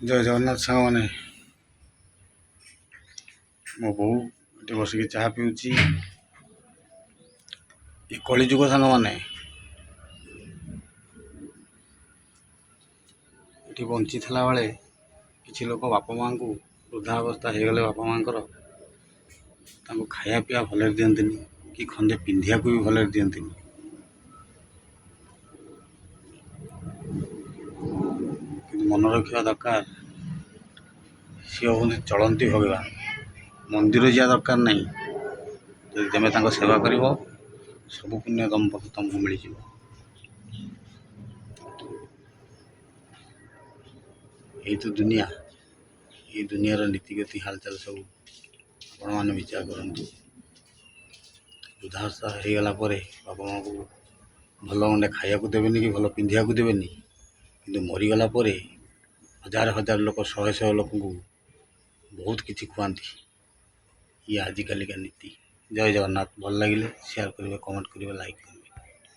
ଜୟ ଜଗନ୍ନାଥ ସାଙ୍ଗମାନେ। ମୋ ବୋଉ ଏଠି ବସିକି ଚାହା ପିଉଛି। ଏ କଳିଯୁଗ ସାଙ୍ଗମାନେ, ଏଠି ବଞ୍ଚିଥିଲା ବେଳେ କିଛି ଲୋକ ବାପା ମାଆଙ୍କୁ, ବୃଦ୍ଧାବସ୍ଥା ହେଇଗଲେ ବାପା ମାଆଙ୍କର, ତାଙ୍କୁ ଖାଇବା ପିଇବା ଭଲରେ ଦିଅନ୍ତିନି କି ଖଣ୍ଡେ ପିନ୍ଧିବାକୁ ବି ଭଲରେ ଦିଅନ୍ତିନି। କିନ୍ତୁ ମନେ ରଖିବା ଦରକାର, ସିଏ ହେଉଛନ୍ତି ଚଳନ୍ତି ଭଗବାନ। ମନ୍ଦିର ଯିବା ଦରକାର ନାହିଁ। ଯଦି ତୁମେ ତାଙ୍କ ସେବା କରିବ, ସବୁ ପୁଣ୍ୟ ତମକୁ ମିଳିଯିବ। ଏଇ ତ ଦୁନିଆ। ଏଇ ଦୁନିଆର ନୀତିଗତି ହାଲଚାଲ ସବୁ ଆପଣମାନେ ବିଚାର କରନ୍ତୁ। ବୃଦ୍ଧାବସ୍ଥା ହେଇଗଲା ପରେ ବାପା ମାଆଙ୍କୁ ଭଲ ମଣ୍ଡେ ଖାଇବାକୁ ଦେବେନି କି ଭଲ ପିନ୍ଧିବାକୁ ଦେବେନି, କିନ୍ତୁ ମରିଗଲା ପରେ ହଜାର ହଜାର ଲୋକ, ଶହେ ଶହେ ଲୋକଙ୍କୁ ବହୁତ କିଛି ଖୁଆନ୍ତି। ଇଏ ଆଜିକାଲିକା ନୀତି। ଜୟ ଜଗନ୍ନାଥ। ଭଲ ଲାଗିଲେ ସେୟାର କରିବେ, କମେଣ୍ଟ କରିବେ, ଲାଇକ୍ କରିବେ।